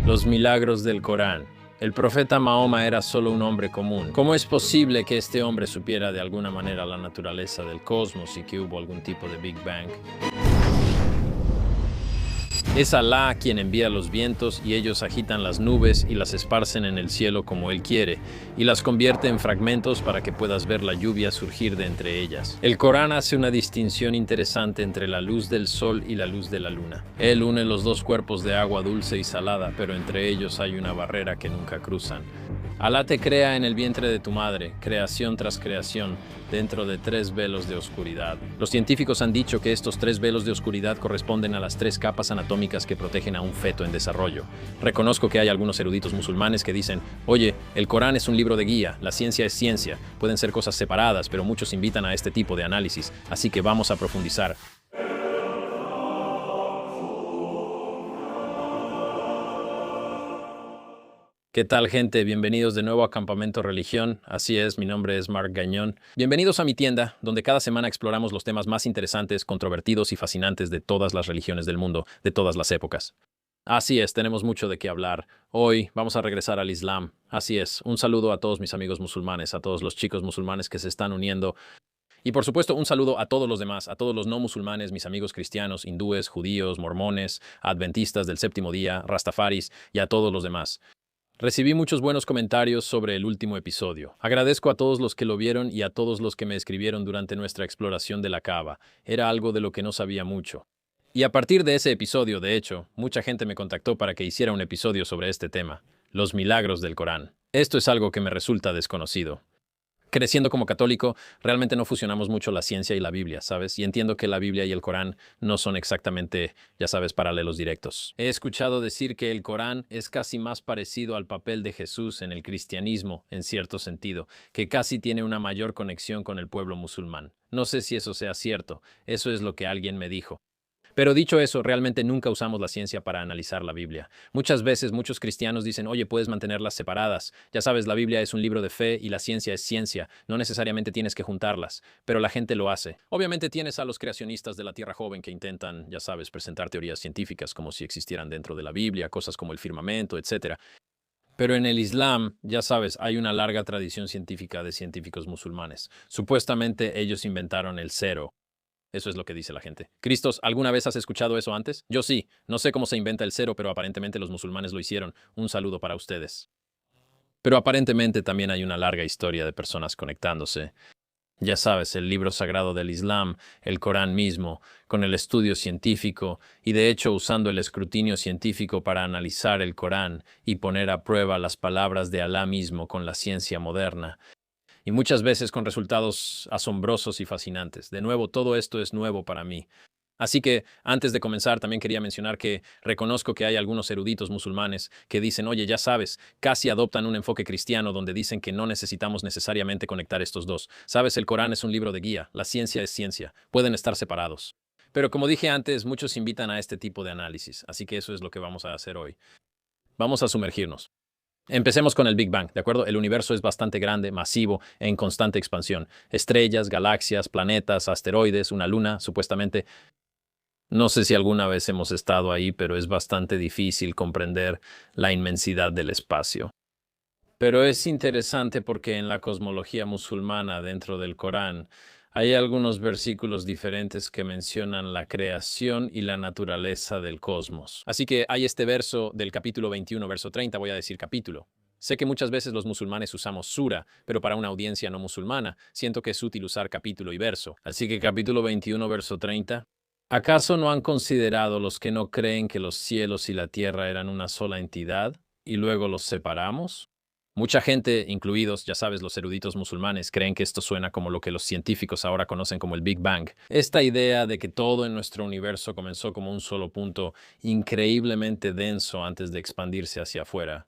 Los milagros del Corán. El profeta Mahoma era solo un hombre común. ¿Cómo es posible que este hombre supiera de alguna manera la naturaleza del cosmos y que hubo algún tipo de Big Bang? Es Alá quien envía los vientos y ellos agitan las nubes y las esparcen en el cielo como Él quiere, y las convierte en fragmentos para que puedas ver la lluvia surgir de entre ellas. El Corán hace una distinción interesante entre la luz del sol y la luz de la luna. Él une los dos cuerpos de agua dulce y salada, pero entre ellos hay una barrera que nunca cruzan. Alá te crea en el vientre de tu madre, creación tras creación, dentro de 3 velos de oscuridad. Los científicos han dicho que estos 3 velos de oscuridad corresponden a las 3 capas anatómicas que protegen a un feto en desarrollo. Reconozco que hay algunos eruditos musulmanes que dicen, oye, el Corán es un libro de guía, la ciencia es ciencia, pueden ser cosas separadas, pero muchos invitan a este tipo de análisis, así que vamos a profundizar. ¿Qué tal, gente? Bienvenidos de nuevo a Campamento Religión. Así es, mi nombre es Mark Gañón. Bienvenidos a mi tienda, donde cada semana exploramos los temas más interesantes, controvertidos y fascinantes de todas las religiones del mundo, de todas las épocas. Así es, tenemos mucho de qué hablar. Hoy vamos a regresar al Islam. Así es, un saludo a todos mis amigos musulmanes, a todos los chicos musulmanes que se están uniendo. Y por supuesto, un saludo a todos los demás, a todos los no musulmanes, mis amigos cristianos, hindúes, judíos, mormones, adventistas del séptimo día, rastafaris y a todos los demás. Recibí muchos buenos comentarios sobre el último episodio. Agradezco a todos los que lo vieron y a todos los que me escribieron durante nuestra exploración de la Kaaba. Era algo de lo que no sabía mucho. Y a partir de ese episodio, de hecho, mucha gente me contactó para que hiciera un episodio sobre este tema, los milagros del Corán. Esto es algo que me resulta desconocido. Creciendo como católico, realmente no fusionamos mucho la ciencia y la Biblia, ¿sabes? Y entiendo que la Biblia y el Corán no son exactamente, ya sabes, paralelos directos. He escuchado decir que el Corán es casi más parecido al papel de Jesús en el cristianismo, en cierto sentido, que casi tiene una mayor conexión con el pueblo musulmán. No sé si eso sea cierto, eso es lo que alguien me dijo. Pero dicho eso, realmente nunca usamos la ciencia para analizar la Biblia. Muchas veces muchos cristianos dicen, oye, puedes mantenerlas separadas. Ya sabes, la Biblia es un libro de fe y la ciencia es ciencia. No necesariamente tienes que juntarlas, pero la gente lo hace. Obviamente tienes a los creacionistas de la Tierra Joven que intentan, ya sabes, presentar teorías científicas como si existieran dentro de la Biblia, cosas como el firmamento, etc. Pero en el Islam, ya sabes, hay una larga tradición científica de científicos musulmanes. Supuestamente ellos inventaron el cero. Eso es lo que dice la gente. Cristos, ¿alguna vez has escuchado eso antes? Yo sí. No sé cómo se inventa el cero, pero aparentemente los musulmanes lo hicieron. Un saludo para ustedes. Pero aparentemente también hay una larga historia de personas conectándose. Ya sabes, el libro sagrado del Islam, el Corán mismo, con el estudio científico y de hecho usando el escrutinio científico para analizar el Corán y poner a prueba las palabras de Alá mismo con la ciencia moderna. Y muchas veces con resultados asombrosos y fascinantes. De nuevo, todo esto es nuevo para mí. Así que, antes de comenzar, también quería mencionar que reconozco que hay algunos eruditos musulmanes que dicen, oye, ya sabes, casi adoptan un enfoque cristiano donde dicen que no necesitamos necesariamente conectar estos dos. Sabes, el Corán es un libro de guía, la ciencia es ciencia, pueden estar separados. Pero como dije antes, muchos invitan a este tipo de análisis, así que eso es lo que vamos a hacer hoy. Vamos a sumergirnos. Empecemos con el Big Bang, ¿de acuerdo? El universo es bastante grande, masivo e en constante expansión. Estrellas, galaxias, planetas, asteroides, una luna, supuestamente. No sé si alguna vez hemos estado ahí, pero es bastante difícil comprender la inmensidad del espacio. Pero es interesante porque en la cosmología musulmana dentro del Corán hay algunos versículos diferentes que mencionan la creación y la naturaleza del cosmos. Así que hay este verso del capítulo 21, verso 30, voy a decir capítulo. Sé que muchas veces los musulmanes usamos sura, pero para una audiencia no musulmana, siento que es útil usar capítulo y verso. Así que capítulo 21, verso 30. ¿Acaso no han considerado los que no creen que los cielos y la tierra eran una sola entidad y luego los separamos? Mucha gente, incluidos, ya sabes, los eruditos musulmanes, creen que esto suena como lo que los científicos ahora conocen como el Big Bang. Esta idea de que todo en nuestro universo comenzó como un solo punto increíblemente denso antes de expandirse hacia afuera.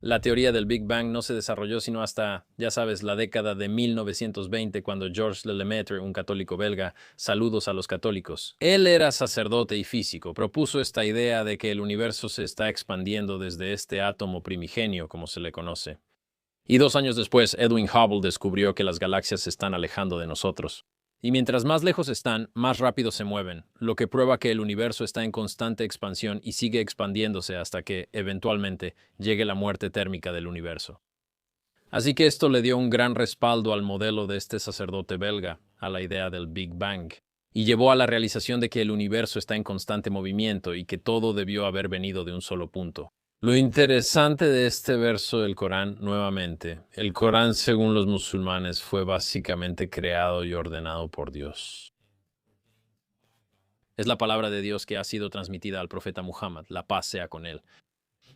La teoría del Big Bang no se desarrolló sino hasta, ya sabes, la década de 1920, cuando Georges Lemaitre, un católico belga, saludos a los católicos. Él era sacerdote y físico, propuso esta idea de que el universo se está expandiendo desde este átomo primigenio, como se le conoce. Y 2 años después, Edwin Hubble descubrió que las galaxias se están alejando de nosotros. Y mientras más lejos están, más rápido se mueven, lo que prueba que el universo está en constante expansión y sigue expandiéndose hasta que, eventualmente, llegue la muerte térmica del universo. Así que esto le dio un gran respaldo al modelo de este sacerdote belga, a la idea del Big Bang, y llevó a la realización de que el universo está en constante movimiento y que todo debió haber venido de un solo punto. Lo interesante de este verso del Corán, nuevamente, el Corán, según los musulmanes, fue básicamente creado y ordenado por Dios. Es la palabra de Dios que ha sido transmitida al profeta Muhammad, la paz sea con él.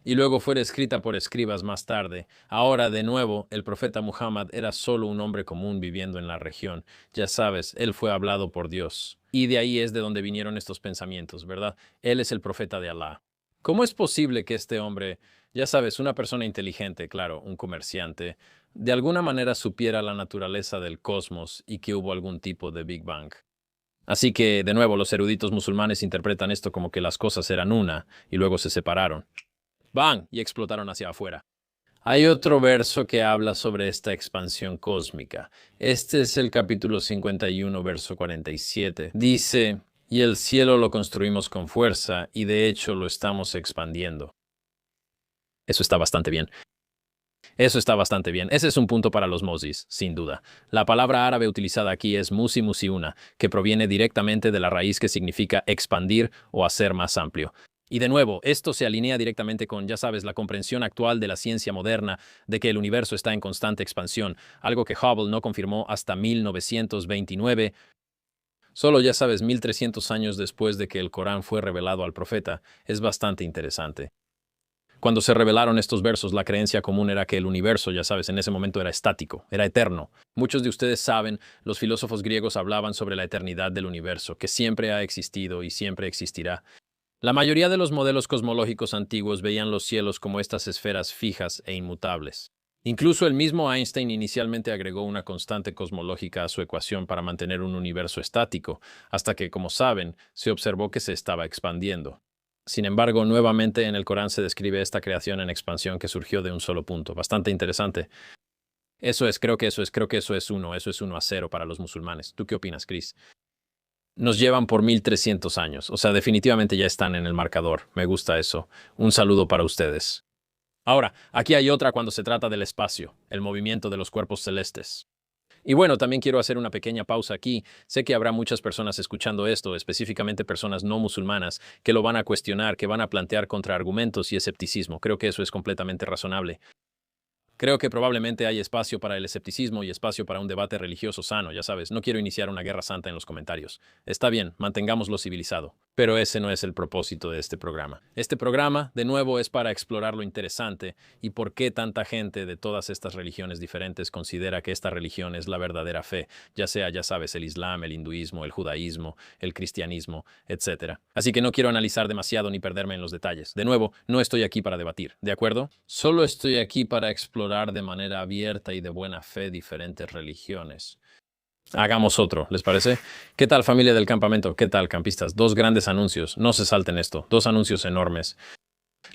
Y luego fue escrita por escribas más tarde. Ahora, de nuevo, el profeta Muhammad era solo un hombre común viviendo en la región. Ya sabes, él fue hablado por Dios. Y de ahí es de donde vinieron estos pensamientos, ¿verdad? Él es el profeta de Alá. ¿Cómo es posible que este hombre, ya sabes, una persona inteligente, claro, un comerciante, de alguna manera supiera la naturaleza del cosmos y que hubo algún tipo de Big Bang? Así que, de nuevo, los eruditos musulmanes interpretan esto como que las cosas eran una y luego se separaron. ¡Bang! Y explotaron hacia afuera. Hay otro verso que habla sobre esta expansión cósmica. Este es el capítulo 51, verso 47. Dice, y el cielo lo construimos con fuerza, y de hecho lo estamos expandiendo. Eso está bastante bien. Eso está bastante bien. Ese es un punto para los mozis, sin duda. La palabra árabe utilizada aquí es musi musiuna, que proviene directamente de la raíz que significa expandir o hacer más amplio. Y de nuevo, esto se alinea directamente con, ya sabes, la comprensión actual de la ciencia moderna de que el universo está en constante expansión, algo que Hubble no confirmó hasta 1929, solo, ya sabes, 1300 años después de que el Corán fue revelado al profeta. Es bastante interesante. Cuando se revelaron estos versos, la creencia común era que el universo, ya sabes, en ese momento era estático, era eterno. Muchos de ustedes saben, los filósofos griegos hablaban sobre la eternidad del universo, que siempre ha existido y siempre existirá. La mayoría de los modelos cosmológicos antiguos veían los cielos como estas esferas fijas e inmutables. Incluso el mismo Einstein inicialmente agregó una constante cosmológica a su ecuación para mantener un universo estático, hasta que, como saben, se observó que se estaba expandiendo. Sin embargo, nuevamente en el Corán se describe esta creación en expansión que surgió de un solo punto. Bastante interesante. Creo que eso es 1-0 para los musulmanes. ¿Tú qué opinas, Chris? Nos llevan por 1300 años. O sea, definitivamente ya están en el marcador. Me gusta eso. Un saludo para ustedes. Ahora, aquí hay otra cuando se trata del espacio, el movimiento de los cuerpos celestes. Y bueno, también quiero hacer una pequeña pausa aquí. Sé que habrá muchas personas escuchando esto, específicamente personas no musulmanas, que lo van a cuestionar, que van a plantear contraargumentos y escepticismo. Creo que eso es completamente razonable. Creo que probablemente hay espacio para el escepticismo y espacio para un debate religioso sano, ya sabes. No quiero iniciar una guerra santa en los comentarios. Está bien, mantengámoslo civilizado. Pero ese no es el propósito de este programa. Este programa, de nuevo, es para explorar lo interesante y por qué tanta gente de todas estas religiones diferentes considera que esta religión es la verdadera fe, ya sea, ya sabes, el Islam, el hinduismo, el judaísmo, el cristianismo, etc. Así que no quiero analizar demasiado ni perderme en los detalles. De nuevo, no estoy aquí para debatir, ¿de acuerdo? Solo estoy aquí para explorar de manera abierta y de buena fe diferentes religiones. Hagamos otro, ¿les parece? ¿Qué tal, familia del campamento? ¿Qué tal, campistas? Dos grandes anuncios. No se salten esto. Dos anuncios enormes.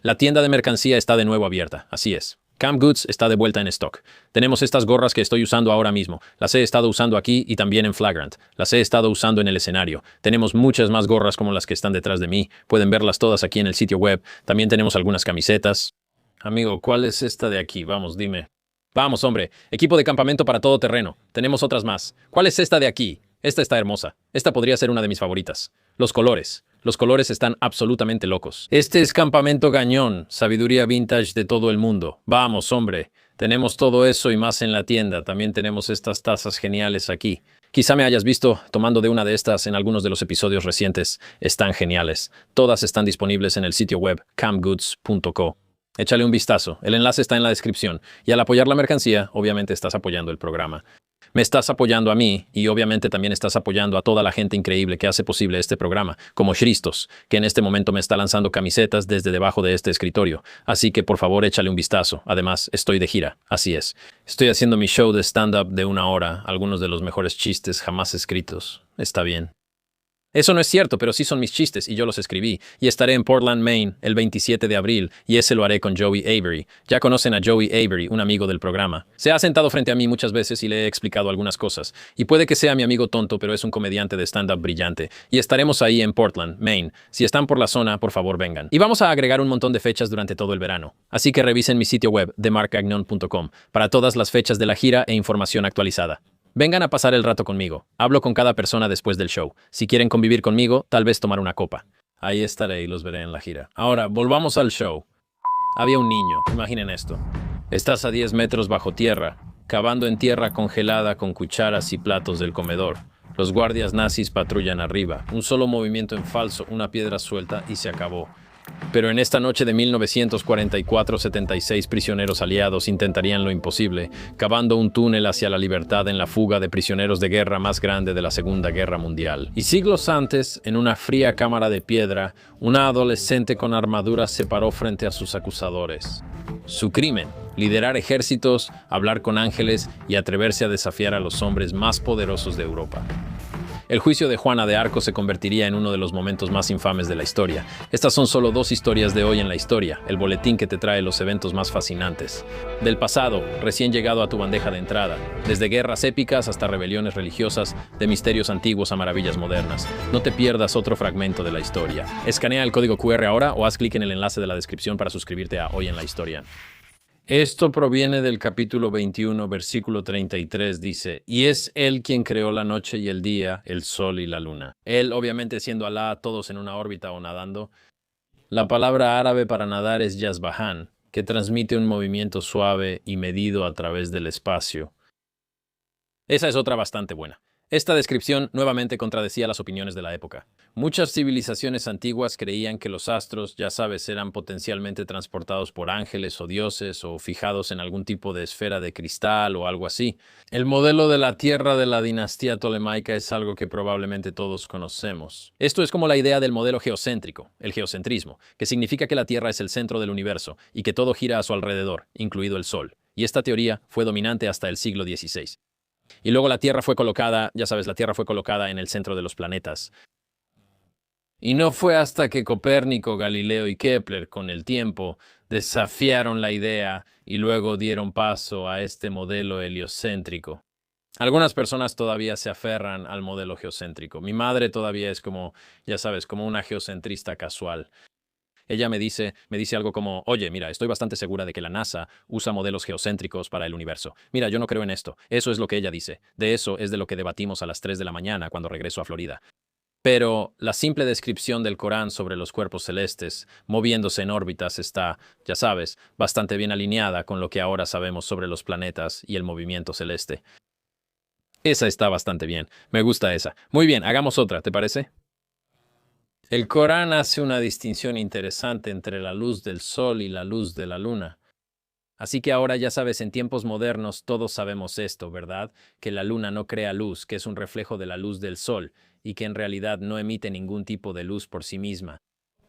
La tienda de mercancía está de nuevo abierta. Así es. Camp Goods está de vuelta en stock. Tenemos estas gorras que estoy usando ahora mismo. Las he estado usando aquí y también en Flagrant. Las he estado usando en el escenario. Tenemos muchas más gorras como las que están detrás de mí. Pueden verlas todas aquí en el sitio web. También tenemos algunas camisetas. Amigo, ¿cuál es esta de aquí? Vamos, dime. Vamos, hombre. Equipo de campamento para todo terreno. Tenemos otras más. ¿Cuál es esta de aquí? Esta está hermosa. Esta podría ser una de mis favoritas. Los colores. Los colores están absolutamente locos. Este es Campamento Gañón, sabiduría vintage de todo el mundo. Vamos, hombre. Tenemos todo eso y más en la tienda. También tenemos estas tazas geniales aquí. Quizá me hayas visto tomando de una de estas en algunos de los episodios recientes. Están geniales. Todas están disponibles en el sitio web campgoods.co. Échale un vistazo, el enlace está en la descripción, y al apoyar la mercancía, obviamente estás apoyando el programa. Me estás apoyando a mí, y obviamente también estás apoyando a toda la gente increíble que hace posible este programa, como Shristos, que en este momento me está lanzando camisetas desde debajo de este escritorio, así que por favor échale un vistazo. Además, estoy de gira, así es. Estoy haciendo mi show de stand-up de 1 hora, algunos de los mejores chistes jamás escritos. Está bien. Eso no es cierto, pero sí son mis chistes y yo los escribí. Y estaré en Portland, Maine, el 27 de abril, y ese lo haré con Joey Avery. Ya conocen a Joey Avery, un amigo del programa. Se ha sentado frente a mí muchas veces y le he explicado algunas cosas. Y puede que sea mi amigo tonto, pero es un comediante de stand-up brillante. Y estaremos ahí en Portland, Maine. Si están por la zona, por favor vengan. Y vamos a agregar un montón de fechas durante todo el verano. Así que revisen mi sitio web, themarkgagnon.com, para todas las fechas de la gira e información actualizada. Vengan a pasar el rato conmigo. Hablo con cada persona después del show. Si quieren convivir conmigo, tal vez tomar una copa. Ahí estaré y los veré en la gira. Ahora, volvamos al show. Había un niño, imaginen esto. Estás a 10 metros bajo tierra, cavando en tierra congelada con cucharas y platos del comedor. Los guardias nazis patrullan arriba. Un solo movimiento en falso, una piedra suelta y se acabó. Pero en esta noche de 1944, 76 prisioneros aliados intentarían lo imposible, cavando un túnel hacia la libertad en la fuga de prisioneros de guerra más grande de la Segunda Guerra Mundial. Y siglos antes, en una fría cámara de piedra, una adolescente con armadura se paró frente a sus acusadores. Su crimen: liderar ejércitos, hablar con ángeles y atreverse a desafiar a los hombres más poderosos de Europa. El juicio de Juana de Arco se convertiría en uno de los momentos más infames de la historia. Estas son solo 2 historias de hoy en la historia, el boletín que te trae los eventos más fascinantes. Del pasado, recién llegado a tu bandeja de entrada, desde guerras épicas hasta rebeliones religiosas, de misterios antiguos a maravillas modernas. No te pierdas otro fragmento de la historia. Escanea el código QR ahora o haz clic en el enlace de la descripción para suscribirte a Hoy en la Historia. Esto proviene del capítulo 21, versículo 33, dice: y es Él quien creó la noche y el día, el sol y la luna. Él, obviamente siendo Alá, todos en una órbita o nadando. La palabra árabe para nadar es Yazbahan, que transmite un movimiento suave y medido a través del espacio. Esa es otra bastante buena. Esta descripción nuevamente contradecía las opiniones de la época. Muchas civilizaciones antiguas creían que los astros, ya sabes, eran potencialmente transportados por ángeles o dioses o fijados en algún tipo de esfera de cristal o algo así. El modelo de la Tierra de la dinastía tolemaica es algo que probablemente todos conocemos. Esto es como la idea del modelo geocéntrico, el geocentrismo, que significa que la Tierra es el centro del universo y que todo gira a su alrededor, incluido el Sol. Y esta teoría fue dominante hasta el siglo XVI. Y luego la Tierra fue colocada, ya sabes, la Tierra fue colocada en el centro de los planetas. Y no fue hasta que Copérnico, Galileo y Kepler, con el tiempo, desafiaron la idea y luego dieron paso a este modelo heliocéntrico. Algunas personas todavía se aferran al modelo geocéntrico. Mi madre todavía es como, ya sabes, como una geocentrista casual. Ella me dice algo como: oye, mira, estoy bastante segura de que la NASA usa modelos geocéntricos para el universo. Mira, yo no creo en esto. Eso es lo que ella dice. De eso es de lo que debatimos a las 3 de la mañana cuando regreso a Florida. Pero la simple descripción del Corán sobre los cuerpos celestes moviéndose en órbitas está, ya sabes, bastante bien alineada con lo que ahora sabemos sobre los planetas y el movimiento celeste. Esa está bastante bien. Me gusta esa. Muy bien, hagamos otra, ¿te parece? El Corán hace una distinción interesante entre la luz del sol y la luz de la luna. Así que ahora ya sabes, en tiempos modernos todos sabemos esto, ¿verdad? Que la luna no crea luz, que es un reflejo de la luz del sol, y que en realidad no emite ningún tipo de luz por sí misma.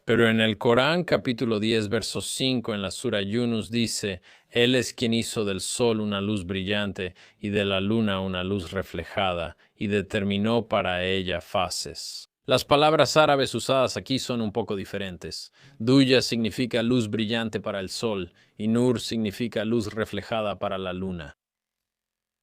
Pero en el Corán, capítulo 10, verso 5, en la Sura Yunus dice: Él es quien hizo del sol una luz brillante y de la luna una luz reflejada, y determinó para ella fases. Las palabras árabes usadas aquí son un poco diferentes. Duya significa luz brillante para el sol y Nur significa luz reflejada para la luna.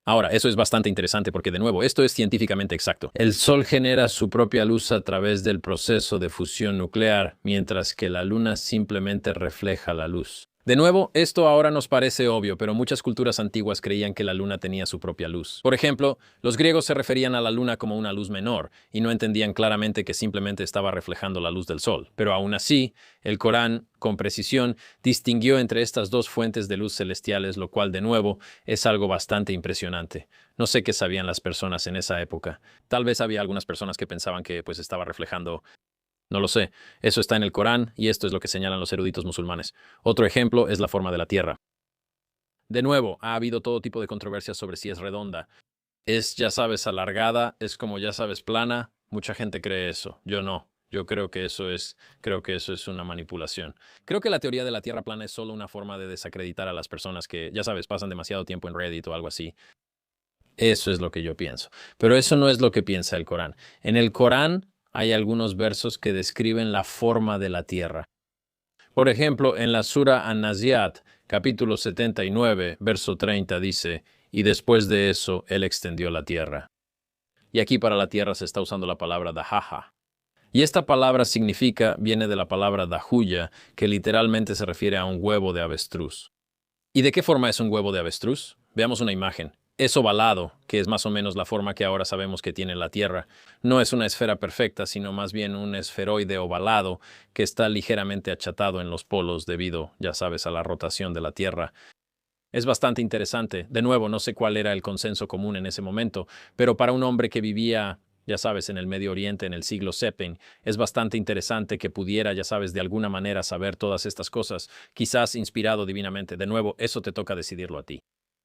Ahora, eso es bastante interesante porque, de nuevo, esto es científicamente exacto. El Sol genera su propia luz a través del proceso de fusión nuclear, mientras que la Luna simplemente refleja la luz. De nuevo, esto ahora nos parece obvio, pero muchas culturas antiguas creían que la luna tenía su propia luz. Por ejemplo, los griegos se referían a la luna como una luz menor y no entendían claramente que simplemente estaba reflejando la luz del sol. Pero aún así, el Corán, con precisión, distinguió entre estas 2 fuentes de luz celestiales, lo cual, de nuevo, es algo bastante impresionante. No sé qué sabían las personas en esa época. Tal vez había algunas personas que pensaban que estaba reflejando. No lo sé. Eso está en el Corán y esto es lo que señalan los eruditos musulmanes. Otro ejemplo es la forma de la Tierra. De nuevo, ha habido todo tipo de controversias sobre si es redonda. Es, ya sabes, alargada, es como, ya sabes, plana. Mucha gente cree eso. Yo no. Yo creo que eso es una manipulación. Creo que la teoría de la Tierra plana es solo una forma de desacreditar a las personas que, ya sabes, pasan demasiado tiempo en Reddit o algo así. Eso es lo que yo pienso. Pero eso no es lo que piensa el Corán. En el Corán hay algunos versos que describen la forma de la tierra. Por ejemplo, en la Sura An-Naziat, capítulo 79, verso 30 dice, y después de eso él extendió la tierra. Y aquí para la tierra se está usando la palabra dahaha. Y esta palabra viene de la palabra dahuya, que literalmente se refiere a un huevo de avestruz. ¿Y de qué forma es un huevo de avestruz? Veamos una imagen. Es ovalado, que es más o menos la forma que ahora sabemos que tiene la Tierra. No es una esfera perfecta, sino más bien un esferoide ovalado que está ligeramente achatado en los polos debido, ya sabes, a la rotación de la Tierra. Es bastante interesante. De nuevo, no sé cuál era el consenso común en ese momento, pero para un hombre que vivía, ya sabes, en el Medio Oriente en el siglo VII, es bastante interesante que pudiera, ya sabes, de alguna manera saber todas estas cosas, quizás inspirado divinamente. De nuevo, eso te toca decidirlo a ti.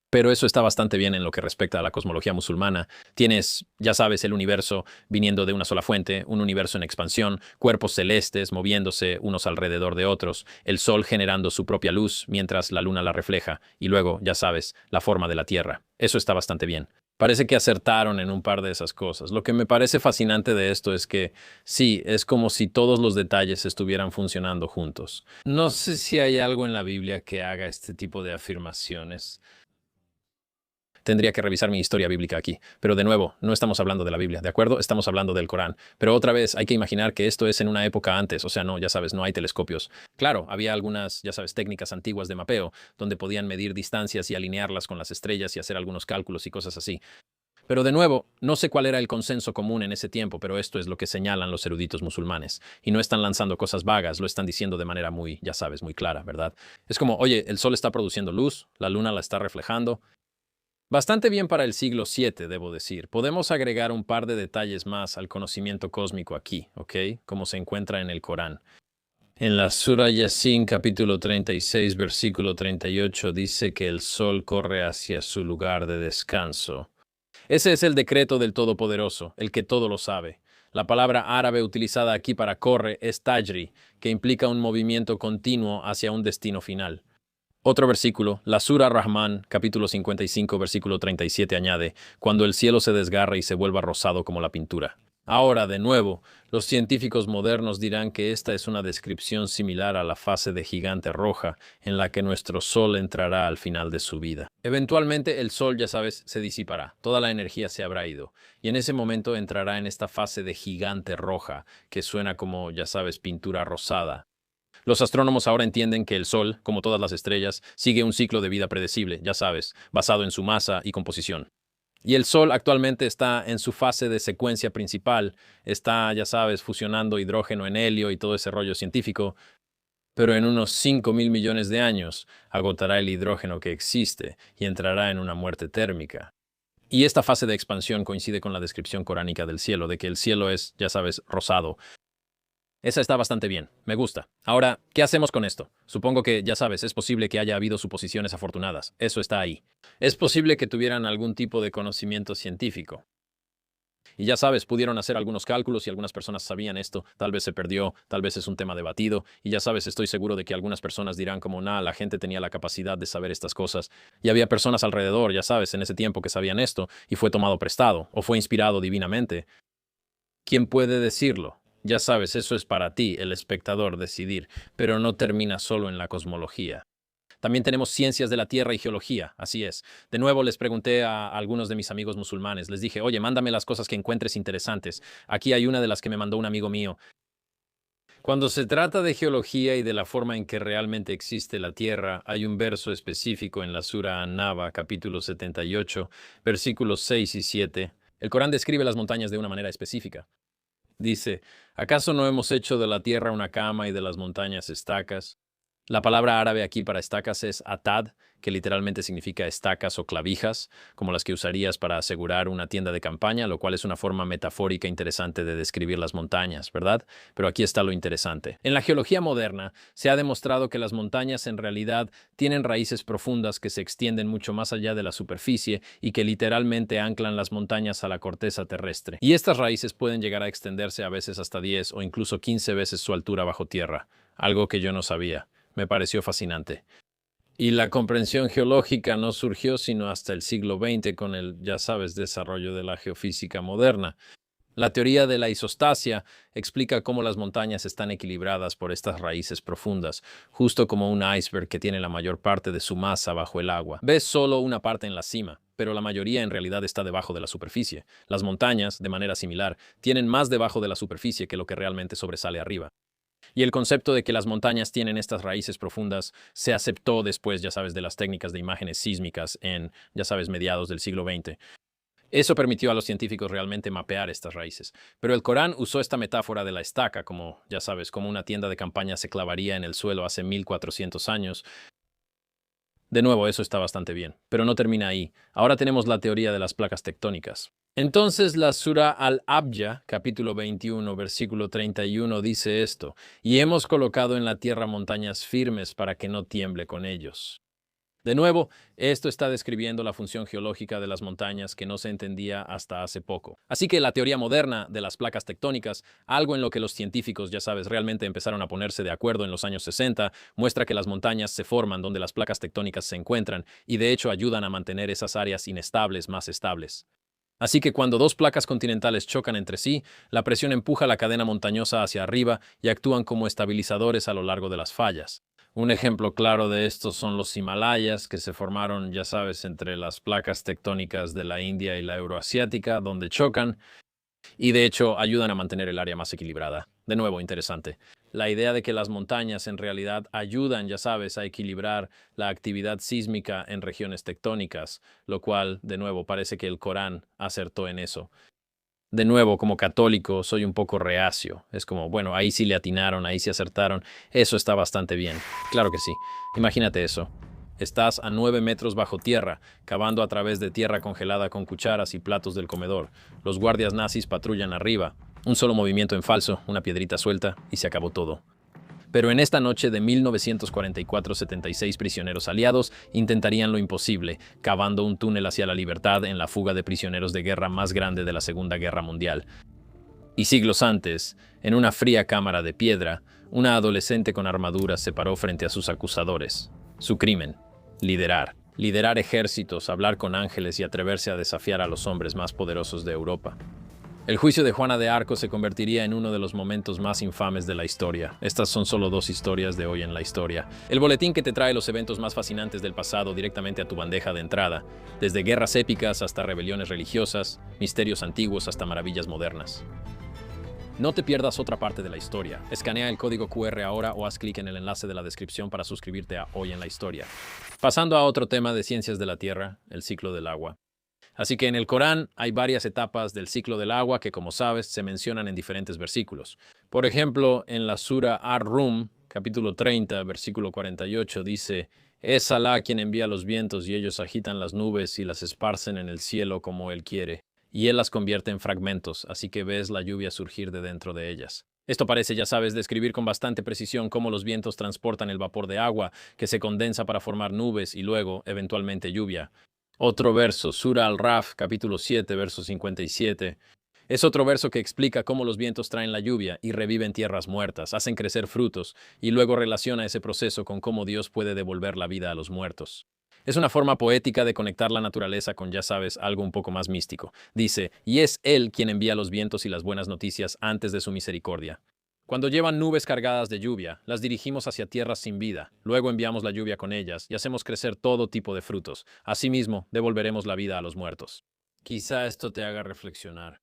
Pero eso está bastante bien en lo que respecta a la cosmología musulmana. Tienes, ya sabes, el universo viniendo de una sola fuente, un universo en expansión, cuerpos celestes moviéndose unos alrededor de otros, el sol generando su propia luz mientras la luna la refleja, y luego, ya sabes, la forma de la Tierra. Eso está bastante bien. Parece que acertaron en un par de esas cosas. Lo que me parece fascinante de esto es que, sí, es como si todos los detalles estuvieran funcionando juntos. No sé si hay algo en la Biblia que haga este tipo de afirmaciones. Tendría que revisar mi historia bíblica aquí. Pero de nuevo, no estamos hablando de la Biblia, ¿de acuerdo? Estamos hablando del Corán. Pero otra vez, hay que imaginar que esto es en una época antes, o sea, no, ya sabes, no hay telescopios. Claro, había algunas, ya sabes, técnicas antiguas de mapeo, donde podían medir distancias y alinearlas con las estrellas y hacer algunos cálculos y cosas así. Pero de nuevo, no sé cuál era el consenso común en ese tiempo, pero esto es lo que señalan los eruditos musulmanes. Y no están lanzando cosas vagas, lo están diciendo de manera muy, ya sabes, muy clara, ¿verdad? Es como, oye, el sol está produciendo luz, la luna la está reflejando. Bastante bien para el siglo VII, debo decir. Podemos agregar un par de detalles más al conocimiento cósmico aquí, ¿ok? Como se encuentra en el Corán. En la Sura Yasin, capítulo 36, versículo 38, dice que el sol corre hacia su lugar de descanso. Ese es el decreto del Todopoderoso, el que todo lo sabe. La palabra árabe utilizada aquí para corre es tajri, que implica un movimiento continuo hacia un destino final. Otro versículo, la Sura Rahman, capítulo 55, versículo 37 añade, cuando el cielo se desgarra y se vuelva rosado como la pintura. Ahora, de nuevo, los científicos modernos dirán que esta es una descripción similar a la fase de gigante roja en la que nuestro Sol entrará al final de su vida. Eventualmente el Sol, ya sabes, se disipará, toda la energía se habrá ido, y en ese momento entrará en esta fase de gigante roja, que suena como, ya sabes, pintura rosada. Los astrónomos ahora entienden que el Sol, como todas las estrellas, sigue un ciclo de vida predecible, ya sabes, basado en su masa y composición. Y el Sol actualmente está en su fase de secuencia principal, está, ya sabes, fusionando hidrógeno en helio y todo ese rollo científico, pero en unos 5.000 millones de años agotará el hidrógeno que existe y entrará en una muerte térmica. Y esta fase de expansión coincide con la descripción coránica del cielo, de que el cielo es, ya sabes, rosado. Esa está bastante bien, me gusta. Ahora, ¿qué hacemos con esto? Supongo que, ya sabes, es posible que haya habido suposiciones afortunadas. Eso está ahí. Es posible que tuvieran algún tipo de conocimiento científico. Y ya sabes, pudieron hacer algunos cálculos y algunas personas sabían esto. Tal vez se perdió, tal vez es un tema debatido. Y ya sabes, estoy seguro de que algunas personas dirán como, nada, la gente tenía la capacidad de saber estas cosas. Y había personas alrededor, ya sabes, en ese tiempo que sabían esto y fue tomado prestado o fue inspirado divinamente. ¿Quién puede decirlo? Ya sabes, eso es para ti, el espectador, decidir, pero no termina solo en la cosmología. También tenemos ciencias de la Tierra y geología, así es. De nuevo les pregunté a algunos de mis amigos musulmanes, les dije, oye, mándame las cosas que encuentres interesantes. Aquí hay una de las que me mandó un amigo mío. Cuando se trata de geología y de la forma en que realmente existe la Tierra, hay un verso específico en la Sura An-Naba, capítulo 78, versículos 6 y 7. El Corán describe las montañas de una manera específica. Dice, ¿acaso no hemos hecho de la tierra una cama y de las montañas estacas? La palabra árabe aquí para estacas es atad, que literalmente significa estacas o clavijas, como las que usarías para asegurar una tienda de campaña, lo cual es una forma metafórica interesante de describir las montañas, ¿verdad? Pero aquí está lo interesante. En la geología moderna se ha demostrado que las montañas en realidad tienen raíces profundas que se extienden mucho más allá de la superficie y que literalmente anclan las montañas a la corteza terrestre. Y estas raíces pueden llegar a extenderse a veces hasta 10 o incluso 15 veces su altura bajo tierra, algo que yo no sabía. Me pareció fascinante. Y la comprensión geológica no surgió sino hasta el siglo XX con el, ya sabes, desarrollo de la geofísica moderna. La teoría de la isostasia explica cómo las montañas están equilibradas por estas raíces profundas, justo como un iceberg que tiene la mayor parte de su masa bajo el agua. Ves solo una parte en la cima, pero la mayoría en realidad está debajo de la superficie. Las montañas, de manera similar, tienen más debajo de la superficie que lo que realmente sobresale arriba. Y el concepto de que las montañas tienen estas raíces profundas se aceptó después, ya sabes, de las técnicas de imágenes sísmicas en, ya sabes, mediados del siglo XX. Eso permitió a los científicos realmente mapear estas raíces. Pero el Corán usó esta metáfora de la estaca, como, ya sabes, como una tienda de campaña se clavaría en el suelo hace 1400 años. De nuevo, eso está bastante bien, pero no termina ahí. Ahora tenemos la teoría de las placas tectónicas. Entonces la Sura Al-Abya, capítulo 21, versículo 31, dice esto: y hemos colocado en la tierra montañas firmes para que no tiemble con ellos. De nuevo, esto está describiendo la función geológica de las montañas que no se entendía hasta hace poco. Así que la teoría moderna de las placas tectónicas, algo en lo que los científicos, ya sabes, realmente empezaron a ponerse de acuerdo en los años 60, muestra que las montañas se forman donde las placas tectónicas se encuentran y de hecho ayudan a mantener esas áreas inestables más estables. Así que cuando dos placas continentales chocan entre sí, la presión empuja la cadena montañosa hacia arriba y actúan como estabilizadores a lo largo de las fallas. Un ejemplo claro de esto son los Himalayas, que se formaron, ya sabes, entre las placas tectónicas de la India y la euroasiática, donde chocan, y de hecho ayudan a mantener el área más equilibrada. De nuevo, interesante. La idea de que las montañas en realidad ayudan, ya sabes, a equilibrar la actividad sísmica en regiones tectónicas, lo cual, de nuevo, parece que el Corán acertó en eso. De nuevo, como católico, soy un poco reacio. Es como, bueno, ahí sí le atinaron, ahí sí acertaron. Eso está bastante bien. Claro que sí. Imagínate eso. Estás a 9 metros bajo tierra, cavando a través de tierra congelada con cucharas y platos del comedor. Los guardias nazis patrullan arriba. Un solo movimiento en falso, una piedrita suelta, y se acabó todo. Pero en esta noche de 1944, 76 prisioneros aliados intentarían lo imposible, cavando un túnel hacia la libertad en la fuga de prisioneros de guerra más grande de la Segunda Guerra Mundial. Y siglos antes, en una fría cámara de piedra, una adolescente con armadura se paró frente a sus acusadores. Su crimen: liderar. Liderar ejércitos, hablar con ángeles y atreverse a desafiar a los hombres más poderosos de Europa. El juicio de Juana de Arco se convertiría en uno de los momentos más infames de la historia. Estas son solo dos historias de hoy en la historia. El boletín que te trae los eventos más fascinantes del pasado directamente a tu bandeja de entrada, desde guerras épicas hasta rebeliones religiosas, misterios antiguos hasta maravillas modernas. No te pierdas otra parte de la historia. Escanea el código QR ahora o haz clic en el enlace de la descripción para suscribirte a Hoy en la Historia. Pasando a otro tema de ciencias de la Tierra, el ciclo del agua. Así que en el Corán hay varias etapas del ciclo del agua que, como sabes, se mencionan en diferentes versículos. Por ejemplo, en la Sura Ar-Rum, capítulo 30, versículo 48, dice: es Alá quien envía los vientos y ellos agitan las nubes y las esparcen en el cielo como Él quiere. Y Él las convierte en fragmentos, así que ves la lluvia surgir de dentro de ellas. Esto parece, ya sabes, describir con bastante precisión cómo los vientos transportan el vapor de agua, que se condensa para formar nubes y luego, eventualmente, lluvia. Otro verso, Sura Al-Raf, capítulo 7, verso 57. Es otro verso que explica cómo los vientos traen la lluvia y reviven tierras muertas, hacen crecer frutos, y luego relaciona ese proceso con cómo Dios puede devolver la vida a los muertos. Es una forma poética de conectar la naturaleza con, ya sabes, algo un poco más místico. Dice: y es Él quien envía los vientos y las buenas noticias antes de su misericordia. Cuando llevan nubes cargadas de lluvia, las dirigimos hacia tierras sin vida. Luego enviamos la lluvia con ellas y hacemos crecer todo tipo de frutos. Asimismo, devolveremos la vida a los muertos. Quizá esto te haga reflexionar.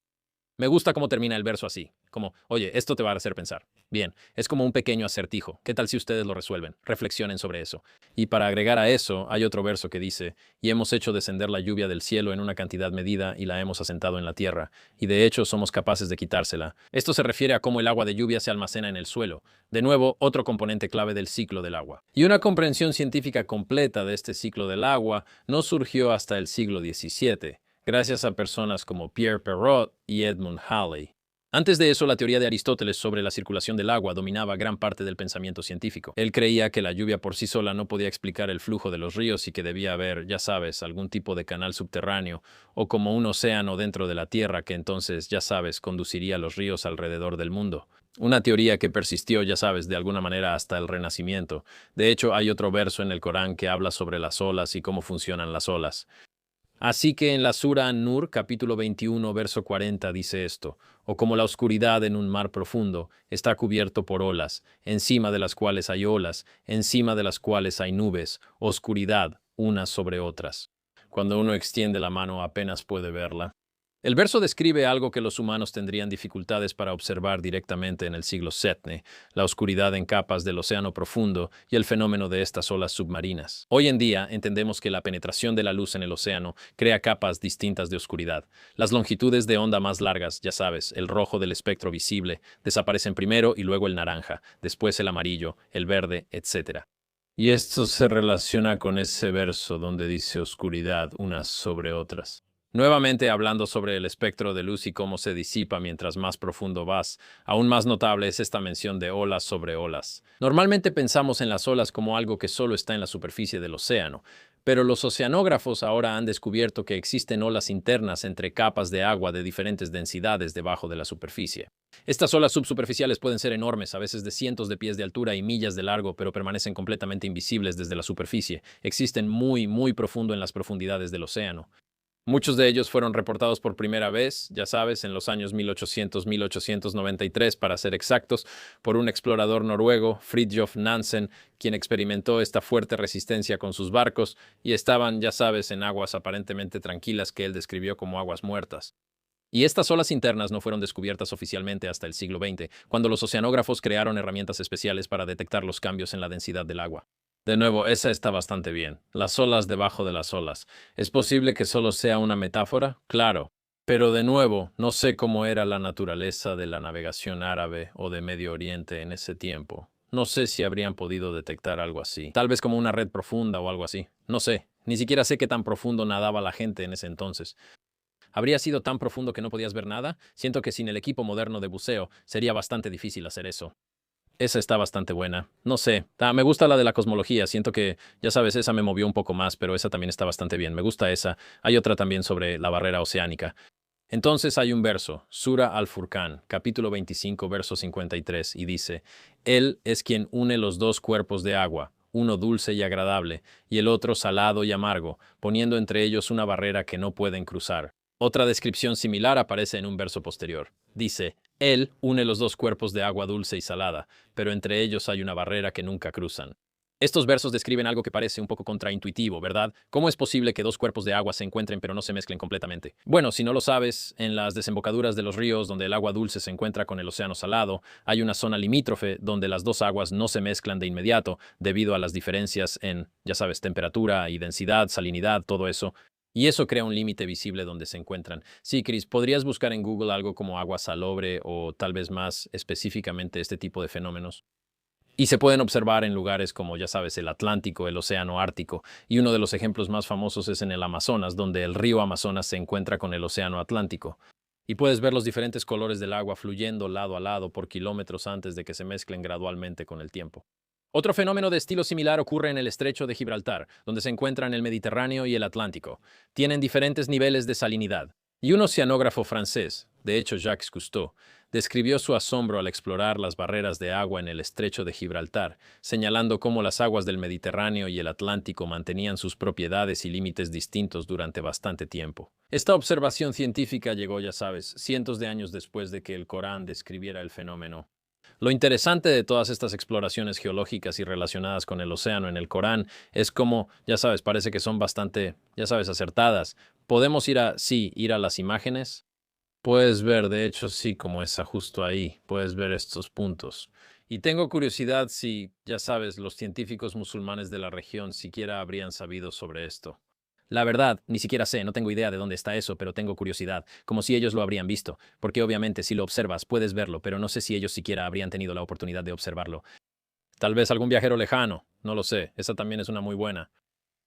Me gusta cómo termina el verso así, como, oye, esto te va a hacer pensar. Bien, es como un pequeño acertijo. ¿Qué tal si ustedes lo resuelven? Reflexionen sobre eso. Y para agregar a eso, hay otro verso que dice: y hemos hecho descender la lluvia del cielo en una cantidad medida y la hemos asentado en la tierra, y de hecho somos capaces de quitársela. Esto se refiere a cómo el agua de lluvia se almacena en el suelo. De nuevo, otro componente clave del ciclo del agua. Y una comprensión científica completa de este ciclo del agua no surgió hasta el siglo XVII. Gracias a personas como Pierre Perrot y Edmund Halley. Antes de eso, la teoría de Aristóteles sobre la circulación del agua dominaba gran parte del pensamiento científico. Él creía que la lluvia por sí sola no podía explicar el flujo de los ríos y que debía haber, ya sabes, algún tipo de canal subterráneo o como un océano dentro de la Tierra que entonces, ya sabes, conduciría los ríos alrededor del mundo. Una teoría que persistió, ya sabes, de alguna manera hasta el Renacimiento. De hecho, hay otro verso en el Corán que habla sobre las olas y cómo funcionan las olas. Así que en la Sura An-Nur, capítulo 21, verso 40, dice esto: o como la oscuridad en un mar profundo, está cubierto por olas, encima de las cuales hay olas, encima de las cuales hay nubes, oscuridad, unas sobre otras. Cuando uno extiende la mano apenas puede verla. El verso describe algo que los humanos tendrían dificultades para observar directamente en el siglo VII, la oscuridad en capas del océano profundo y el fenómeno de estas olas submarinas. Hoy en día entendemos que la penetración de la luz en el océano crea capas distintas de oscuridad. Las longitudes de onda más largas, ya sabes, el rojo del espectro visible, desaparecen primero y luego el naranja, después el amarillo, el verde, etc. Y esto se relaciona con ese verso donde dice oscuridad unas sobre otras. Nuevamente hablando sobre el espectro de luz y cómo se disipa mientras más profundo vas, aún más notable es esta mención de olas sobre olas. Normalmente pensamos en las olas como algo que solo está en la superficie del océano, pero los oceanógrafos ahora han descubierto que existen olas internas entre capas de agua de diferentes densidades debajo de la superficie. Estas olas subsuperficiales pueden ser enormes, a veces de cientos de pies de altura y millas de largo, pero permanecen completamente invisibles desde la superficie. Existen muy profundo en las profundidades del océano. Muchos de ellos fueron reportados por primera vez, ya sabes, en los años 1800-1893, para ser exactos, por un explorador noruego, Fridtjof Nansen, quien experimentó esta fuerte resistencia con sus barcos y estaban, ya sabes, en aguas aparentemente tranquilas que él describió como aguas muertas. Y estas olas internas no fueron descubiertas oficialmente hasta el siglo XX, cuando los oceanógrafos crearon herramientas especiales para detectar los cambios en la densidad del agua. De nuevo, esa está bastante bien. Las olas debajo de las olas. ¿Es posible que solo sea una metáfora? Claro. Pero de nuevo, no sé cómo era la naturaleza de la navegación árabe o de Medio Oriente en ese tiempo. No sé si habrían podido detectar algo así. Tal vez como una red profunda o algo así. No sé. Ni siquiera sé qué tan profundo nadaba la gente en ese entonces. ¿Habría sido tan profundo que no podías ver nada? Siento que sin el equipo moderno de buceo sería bastante difícil hacer eso. Esa está bastante buena. No sé. Me gusta la de la cosmología. Siento que, ya sabes, esa me movió un poco más, pero esa también está bastante bien. Me gusta esa. Hay otra también sobre la barrera oceánica. Entonces hay un verso, Sura al-Furqán, capítulo 25, verso 53, y dice: Él es quien une los dos cuerpos de agua, uno dulce y agradable, y el otro salado y amargo, poniendo entre ellos una barrera que no pueden cruzar. Otra descripción similar aparece en un verso posterior. Dice: Él une los dos cuerpos de agua dulce y salada, pero entre ellos hay una barrera que nunca cruzan. Estos versos describen algo que parece un poco contraintuitivo, ¿verdad? ¿Cómo es posible que dos cuerpos de agua se encuentren pero no se mezclen completamente? Bueno, si no lo sabes, en las desembocaduras de los ríos donde el agua dulce se encuentra con el océano salado, hay una zona limítrofe donde las dos aguas no se mezclan de inmediato debido a las diferencias en, ya sabes, temperatura y densidad, salinidad, todo eso. Y eso crea un límite visible donde se encuentran. Sí, Chris, ¿podrías buscar en Google algo como agua salobre o tal vez más específicamente este tipo de fenómenos? Y se pueden observar en lugares como, ya sabes, el Atlántico, el Océano Ártico, y uno de los ejemplos más famosos es en el Amazonas, donde el río Amazonas se encuentra con el Océano Atlántico. Y puedes ver los diferentes colores del agua fluyendo lado a lado por kilómetros antes de que se mezclen gradualmente con el tiempo. Otro fenómeno de estilo similar ocurre en el Estrecho de Gibraltar, donde se encuentran el Mediterráneo y el Atlántico. Tienen diferentes niveles de salinidad. Y un oceanógrafo francés, de hecho Jacques Cousteau, describió su asombro al explorar las barreras de agua en el Estrecho de Gibraltar, señalando cómo las aguas del Mediterráneo y el Atlántico mantenían sus propiedades y límites distintos durante bastante tiempo. Esta observación científica llegó, ya sabes, cientos de años después de que el Corán describiera el fenómeno. Lo interesante de todas estas exploraciones geológicas y relacionadas con el océano en el Corán es como, ya sabes, parece que son bastante, ya sabes, acertadas. Podemos ir a las imágenes. Puedes ver, de hecho, sí, como esa justo ahí. Puedes ver estos puntos. Y tengo curiosidad si, ya sabes, los científicos musulmanes de la región siquiera habrían sabido sobre esto. La verdad, ni siquiera sé, no tengo idea de dónde está eso, pero tengo curiosidad, como si ellos lo habrían visto, porque obviamente si lo observas puedes verlo, pero no sé si ellos siquiera habrían tenido la oportunidad de observarlo. Tal vez algún viajero lejano, no lo sé, esa también es una muy buena.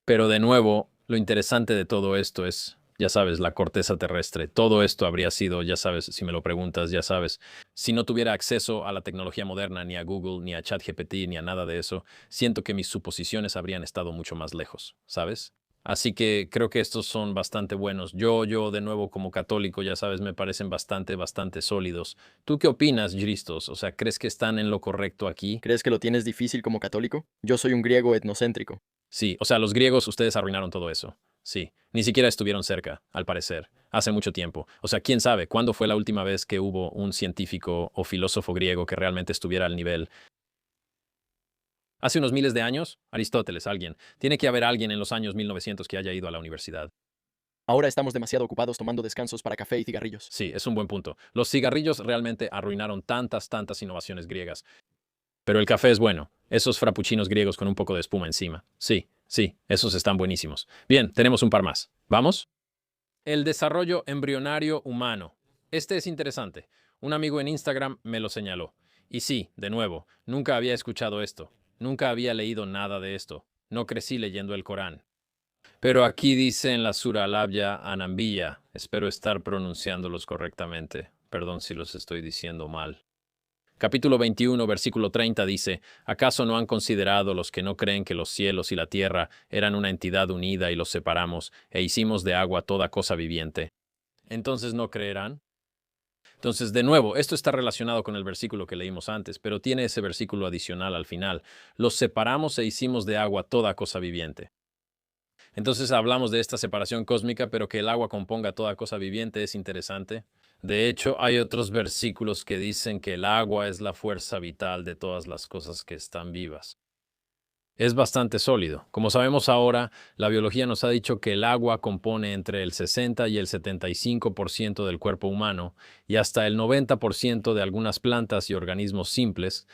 Pero de nuevo, lo interesante de todo esto es, ya sabes, la corteza terrestre. Todo esto habría sido, ya sabes, si me lo preguntas, ya sabes, si no tuviera acceso a la tecnología moderna, ni a Google, ni a ChatGPT, ni a nada de eso, siento que mis suposiciones habrían estado mucho más lejos, ¿sabes? Así que creo que estos son bastante buenos. Yo, de nuevo, como católico, ya sabes, me parecen bastante sólidos. ¿Tú qué opinas, Gristos? O sea, ¿crees que están en lo correcto aquí? ¿Crees que lo tienes difícil como católico? Yo soy un griego etnocéntrico. Sí, o sea, los griegos, ustedes arruinaron todo eso. Sí, ni siquiera estuvieron cerca, al parecer, hace mucho tiempo. O sea, quién sabe cuándo fue la última vez que hubo un científico o filósofo griego que realmente estuviera al nivel. Hace unos miles de años, Aristóteles, alguien. Tiene que haber alguien en los años 1900 que haya ido a la universidad. Ahora estamos demasiado ocupados tomando descansos para café y cigarrillos. Sí, es un buen punto. Los cigarrillos realmente arruinaron tantas innovaciones griegas. Pero el café es bueno. Esos frappuccinos griegos con un poco de espuma encima. Sí, sí, esos están buenísimos. Bien, tenemos un par más. ¿Vamos? El desarrollo embrionario humano. Este es interesante. Un amigo en Instagram me lo señaló. Y sí, de nuevo, nunca había escuchado esto. Nunca había leído nada de esto. No crecí leyendo el Corán. Pero aquí dice en la Sura Al-Abya Anambiya, espero estar pronunciándolos correctamente. Perdón si los estoy diciendo mal. Capítulo 21, versículo 30 dice, ¿acaso no han considerado los que no creen que los cielos y la tierra eran una entidad unida y los separamos e hicimos de agua toda cosa viviente? ¿Entonces no creerán? Entonces, de nuevo, esto está relacionado con el versículo que leímos antes, pero tiene ese versículo adicional al final. Los separamos e hicimos de agua toda cosa viviente. Entonces hablamos de esta separación cósmica, pero que el agua componga toda cosa viviente es interesante. De hecho, hay otros versículos que dicen que el agua es la fuerza vital de todas las cosas que están vivas. Es bastante sólido. Como sabemos ahora, la biología nos ha dicho que el agua compone entre el 60 y el 75% del cuerpo humano y hasta el 90% de algunas plantas y organismos simples.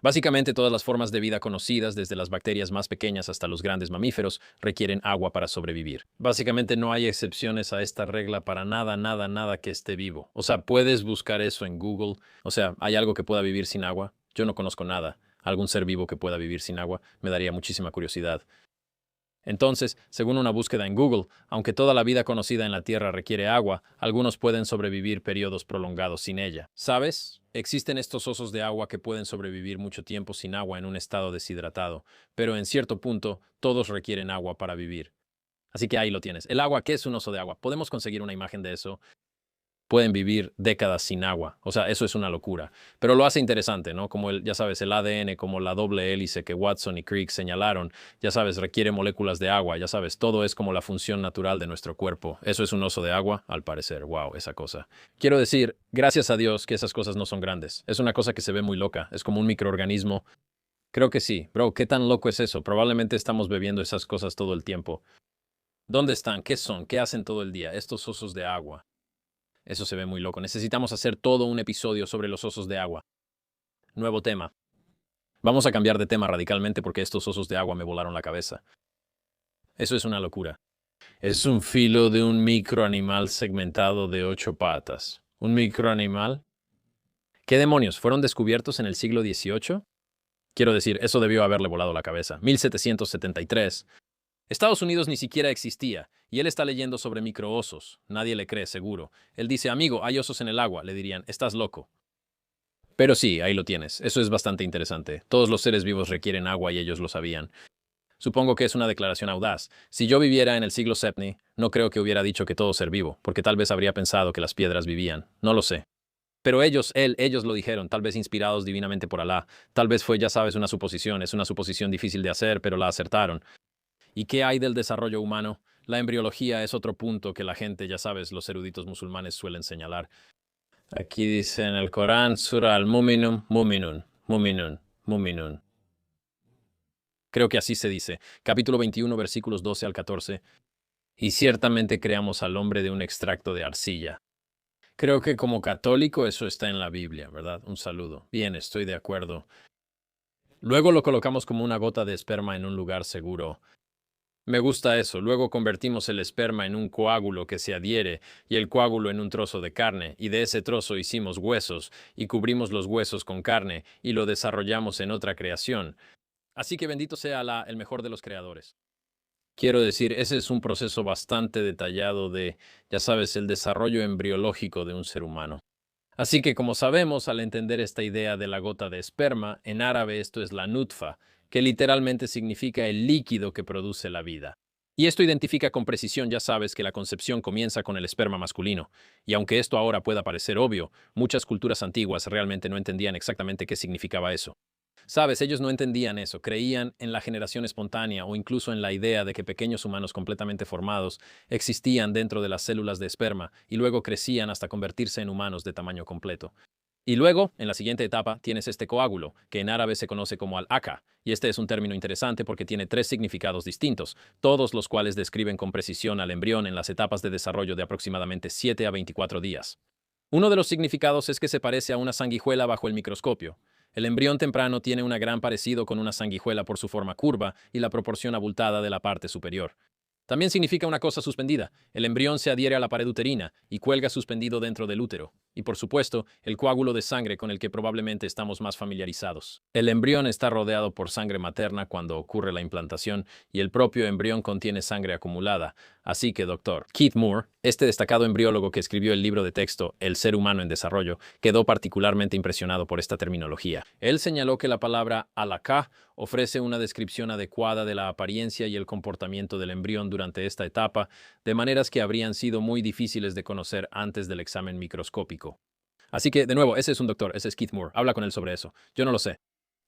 Básicamente todas las formas de vida conocidas, desde las bacterias más pequeñas hasta los grandes mamíferos, requieren agua para sobrevivir. Básicamente no hay excepciones a esta regla para nada que esté vivo. O sea, puedes buscar eso en Google. O sea, ¿hay algo que pueda vivir sin agua? Yo no conozco nada. Algún ser vivo que pueda vivir sin agua me daría muchísima curiosidad. Entonces, según una búsqueda en Google, aunque toda la vida conocida en la Tierra requiere agua, algunos pueden sobrevivir periodos prolongados sin ella. ¿Sabes? Existen estos osos de agua que pueden sobrevivir mucho tiempo sin agua en un estado deshidratado, pero en cierto punto todos requieren agua para vivir. Así que ahí lo tienes. El agua, ¿qué es un oso de agua? ¿Podemos conseguir una imagen de eso? Pueden vivir décadas sin agua. O sea, eso es una locura. Pero lo hace interesante, ¿no? Como ya sabes, el ADN, como la doble hélice que Watson y Crick señalaron, ya sabes, requiere moléculas de agua, ya sabes, todo es como la función natural de nuestro cuerpo. Eso es un oso de agua, al parecer. Wow, esa cosa. Quiero decir, gracias a Dios que esas cosas no son grandes. Es una cosa que se ve muy loca. Es como un microorganismo. Creo que sí. Bro, ¿qué tan loco es eso? Probablemente estamos bebiendo esas cosas todo el tiempo. ¿Dónde están? ¿Qué son? ¿Qué hacen todo el día? Estos osos de agua. Eso se ve muy loco. Necesitamos hacer todo un episodio sobre los osos de agua. Nuevo tema. Vamos a cambiar de tema radicalmente porque estos osos de agua me volaron la cabeza. Eso es una locura. Es un filo de un microanimal segmentado de 8 patas. ¿Un microanimal? ¿Qué demonios? ¿Fueron descubiertos en el siglo XVIII? Quiero decir, eso debió haberle volado la cabeza. 1773. Estados Unidos ni siquiera existía, y él está leyendo sobre microosos. Nadie le cree, seguro. Él dice, amigo, hay osos en el agua. Le dirían, estás loco. Pero sí, ahí lo tienes. Eso es bastante interesante. Todos los seres vivos requieren agua y ellos lo sabían. Supongo que es una declaración audaz. Si yo viviera en el siglo VII, no creo que hubiera dicho que todo ser vivo, porque tal vez habría pensado que las piedras vivían. No lo sé. Pero ellos lo dijeron, tal vez inspirados divinamente por Alá. Tal vez fue, ya sabes, una suposición. Es una suposición difícil de hacer, pero la acertaron. ¿Y qué hay del desarrollo humano? La embriología es otro punto que la gente, ya sabes, los eruditos musulmanes suelen señalar. Aquí dice en el Corán, Surah al-Muminun, Muminun, Muminun, Muminun. Creo que así se dice. Capítulo 21, versículos 12 al 14. Y ciertamente creamos al hombre de un extracto de arcilla. Creo que como católico eso está en la Biblia, ¿verdad? Un saludo. Bien, estoy de acuerdo. Luego lo colocamos como una gota de esperma en un lugar seguro. Me gusta eso. Luego convertimos el esperma en un coágulo que se adhiere y el coágulo en un trozo de carne, y de ese trozo hicimos huesos y cubrimos los huesos con carne y lo desarrollamos en otra creación. Así que bendito sea Alá, el mejor de los creadores. Quiero decir, ese es un proceso bastante detallado de, ya sabes, el desarrollo embriológico de un ser humano. Así que, como sabemos, al entender esta idea de la gota de esperma, en árabe esto es la nutfa, que literalmente significa el líquido que produce la vida. Y esto identifica con precisión, ya sabes, que la concepción comienza con el esperma masculino. Y aunque esto ahora pueda parecer obvio, muchas culturas antiguas realmente no entendían exactamente qué significaba eso. Sabes, ellos no entendían eso, creían en la generación espontánea o incluso en la idea de que pequeños humanos completamente formados existían dentro de las células de esperma y luego crecían hasta convertirse en humanos de tamaño completo. Y luego, en la siguiente etapa, tienes este coágulo, que en árabe se conoce como al-aka, y este es un término interesante porque tiene tres significados distintos, todos los cuales describen con precisión al embrión en las etapas de desarrollo de aproximadamente 7 a 24 días. Uno de los significados es que se parece a una sanguijuela bajo el microscopio. El embrión temprano tiene un gran parecido con una sanguijuela por su forma curva y la proporción abultada de la parte superior. También significa una cosa suspendida. El embrión se adhiere a la pared uterina y cuelga suspendido dentro del útero. Y por supuesto, el coágulo de sangre con el que probablemente estamos más familiarizados. El embrión está rodeado por sangre materna cuando ocurre la implantación y el propio embrión contiene sangre acumulada. Así que, Dr. Keith Moore, este destacado embriólogo que escribió el libro de texto El ser humano en desarrollo, quedó particularmente impresionado por esta terminología. Él señaló que la palabra alaka ofrece una descripción adecuada de la apariencia y el comportamiento del embrión durante esta etapa, de maneras que habrían sido muy difíciles de conocer antes del examen microscópico. Así que, de nuevo, ese es un doctor, ese es Keith Moore. Habla con él sobre eso. Yo no lo sé.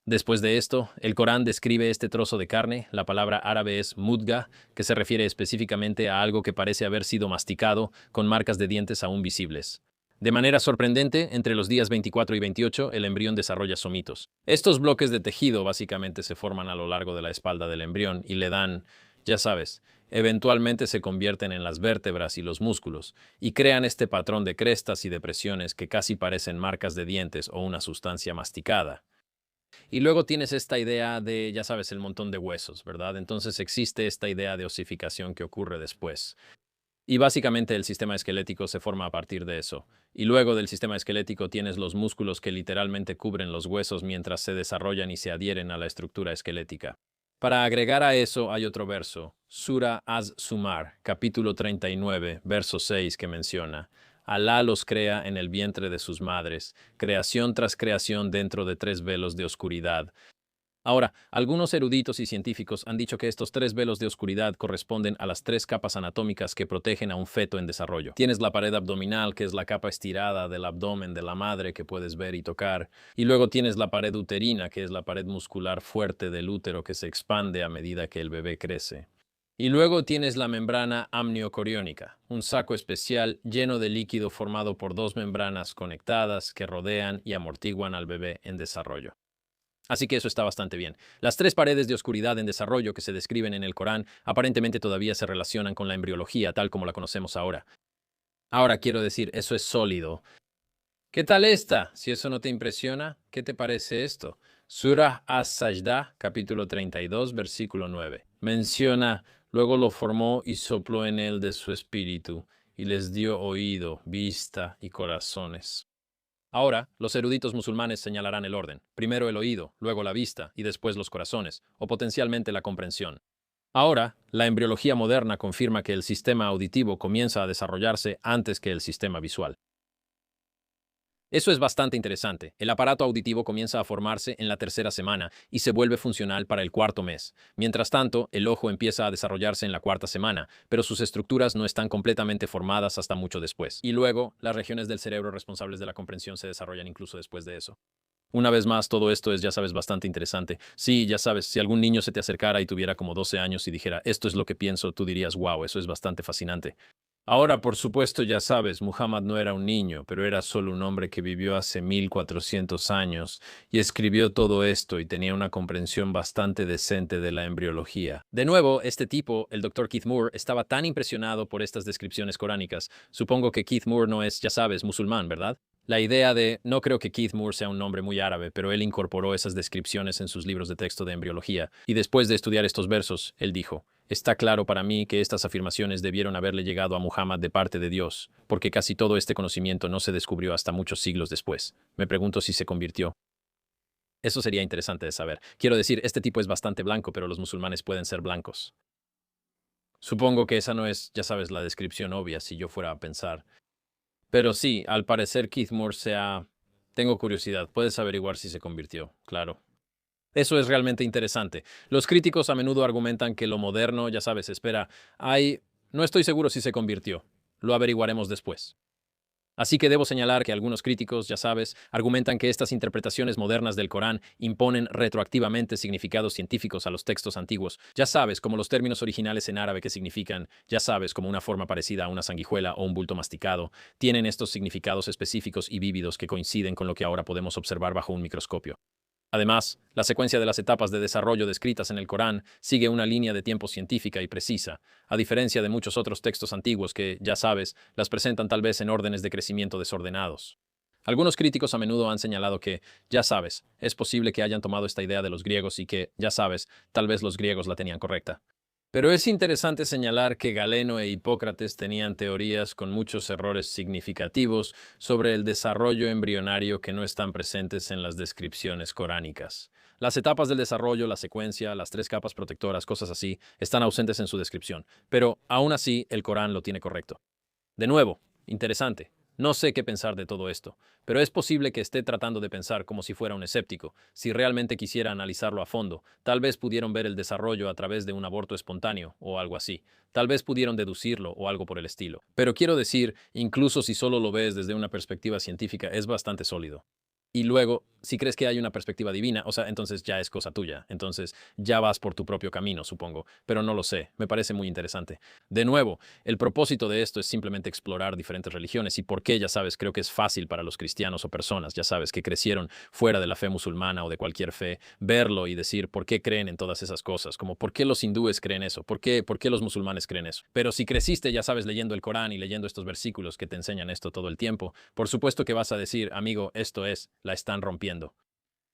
Después de esto, el Corán describe este trozo de carne, la palabra árabe es mudga, que se refiere específicamente a algo que parece haber sido masticado, con marcas de dientes aún visibles. De manera sorprendente, entre los días 24 y 28, el embrión desarrolla somitos. Estos bloques de tejido básicamente se forman a lo largo de la espalda del embrión y le dan, ya sabes, eventualmente se convierten en las vértebras y los músculos, y crean este patrón de crestas y depresiones que casi parecen marcas de dientes o una sustancia masticada. Y luego tienes esta idea de, ya sabes, el montón de huesos, ¿verdad? Entonces existe esta idea de osificación que ocurre después. Y básicamente el sistema esquelético se forma a partir de eso. Y luego del sistema esquelético tienes los músculos que literalmente cubren los huesos mientras se desarrollan y se adhieren a la estructura esquelética. Para agregar a eso hay otro verso, Sura Az-Zumar, capítulo 39, verso 6, que menciona: Alá los crea en el vientre de sus madres, creación tras creación dentro de tres velos de oscuridad. Ahora, algunos eruditos y científicos han dicho que estos tres velos de oscuridad corresponden a las tres capas anatómicas que protegen a un feto en desarrollo. Tienes la pared abdominal, que es la capa estirada del abdomen de la madre que puedes ver y tocar, y luego tienes la pared uterina, que es la pared muscular fuerte del útero que se expande a medida que el bebé crece. Y luego tienes la membrana amniocoriónica, un saco especial lleno de líquido formado por dos membranas conectadas que rodean y amortiguan al bebé en desarrollo. Así que eso está bastante bien. Las tres paredes de oscuridad en desarrollo que se describen en el Corán aparentemente todavía se relacionan con la embriología tal como la conocemos ahora. Ahora quiero decir, eso es sólido. ¿Qué tal esta? Si eso no te impresiona, ¿qué te parece esto? Surah As-Sajdah, capítulo 32, versículo 9. Menciona: luego lo formó y sopló en él de su espíritu, y les dio oído, vista y corazones. Ahora, los eruditos musulmanes señalarán el orden: primero el oído, luego la vista y después los corazones, o potencialmente la comprensión. Ahora, la embriología moderna confirma que el sistema auditivo comienza a desarrollarse antes que el sistema visual. Eso es bastante interesante. El aparato auditivo comienza a formarse en la tercera semana y se vuelve funcional para el cuarto mes. Mientras tanto, el ojo empieza a desarrollarse en la cuarta semana, pero sus estructuras no están completamente formadas hasta mucho después. Y luego, las regiones del cerebro responsables de la comprensión se desarrollan incluso después de eso. Una vez más, todo esto es, ya sabes, bastante interesante. Sí, ya sabes, si algún niño se te acercara y tuviera como 12 años y dijera: esto es lo que pienso, tú dirías: wow, eso es bastante fascinante. Ahora, por supuesto, ya sabes, Muhammad no era un niño, pero era solo un hombre que vivió hace 1400 años y escribió todo esto y tenía una comprensión bastante decente de la embriología. De nuevo, este tipo, el Dr. Keith Moore, estaba tan impresionado por estas descripciones coránicas. Supongo que Keith Moore no es, ya sabes, musulmán, ¿verdad? La idea de, no creo que Keith Moore sea un nombre muy árabe, pero él incorporó esas descripciones en sus libros de texto de embriología, y después de estudiar estos versos, él dijo: está claro para mí que estas afirmaciones debieron haberle llegado a Muhammad de parte de Dios, porque casi todo este conocimiento no se descubrió hasta muchos siglos después. Me pregunto si se convirtió. Eso sería interesante de saber. Quiero decir, este tipo es bastante blanco, pero los musulmanes pueden ser blancos. Supongo que esa no es, ya sabes, la descripción obvia si yo fuera a pensar. Pero sí, al parecer Keith Moore Tengo curiosidad, puedes averiguar si se convirtió, claro. Eso es realmente interesante. Los críticos a menudo argumentan que lo moderno, ya sabes, espera, no estoy seguro si se convirtió. Lo averiguaremos después. Así que debo señalar que algunos críticos, ya sabes, argumentan que estas interpretaciones modernas del Corán imponen retroactivamente significados científicos a los textos antiguos, ya sabes, como los términos originales en árabe que significan, ya sabes, como una forma parecida a una sanguijuela o un bulto masticado, tienen estos significados específicos y vívidos que coinciden con lo que ahora podemos observar bajo un microscopio. Además, la secuencia de las etapas de desarrollo descritas en el Corán sigue una línea de tiempo científica y precisa, a diferencia de muchos otros textos antiguos que, ya sabes, las presentan tal vez en órdenes de crecimiento desordenados. Algunos críticos a menudo han señalado que, ya sabes, es posible que hayan tomado esta idea de los griegos y que, ya sabes, tal vez los griegos la tenían correcta. Pero es interesante señalar que Galeno e Hipócrates tenían teorías con muchos errores significativos sobre el desarrollo embrionario que no están presentes en las descripciones coránicas. Las etapas del desarrollo, la secuencia, las tres capas protectoras, cosas así, están ausentes en su descripción, pero aún así el Corán lo tiene correcto. De nuevo, interesante. No sé qué pensar de todo esto, pero es posible que esté tratando de pensar como si fuera un escéptico. Si realmente quisiera analizarlo a fondo, tal vez pudieron ver el desarrollo a través de un aborto espontáneo o algo así. Tal vez pudieron deducirlo o algo por el estilo. Pero quiero decir, incluso si solo lo ves desde una perspectiva científica, es bastante sólido. Y luego, si crees que hay una perspectiva divina, o sea, entonces ya es cosa tuya. Entonces ya vas por tu propio camino, supongo. Pero no lo sé. Me parece muy interesante. De nuevo, el propósito de esto es simplemente explorar diferentes religiones y por qué, ya sabes, creo que es fácil para los cristianos o personas, ya sabes, que crecieron fuera de la fe musulmana o de cualquier fe, verlo y decir por qué creen en todas esas cosas, como por qué los hindúes creen eso, por qué los musulmanes creen eso. Pero si creciste, ya sabes, leyendo el Corán y leyendo estos versículos que te enseñan esto todo el tiempo, por supuesto que vas a decir, amigo, esto es, la están rompiendo.